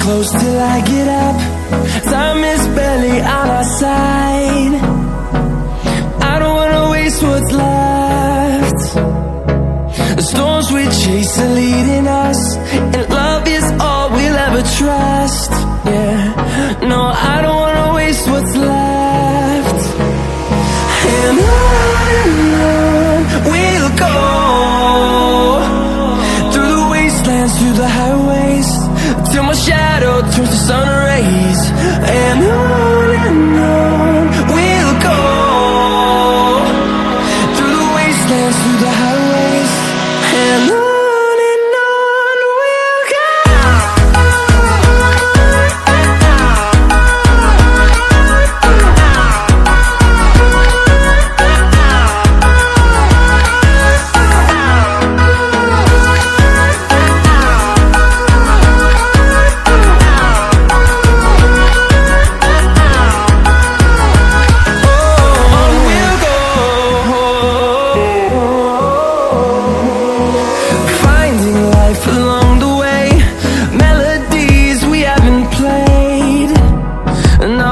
close till I get up. Time is barely on our side. I don't wanna waste what's left. The storms we chase are leading us, and love is all we'll ever trust. Yeah, no, I don't wanna waste what's left. And on we'll go, through the wastelands, through the highways, till my shadow turns to sun rays. And on we'll go, through the wastelands, through the highways, and on we'll go. Along the way, melodies we haven't played. No,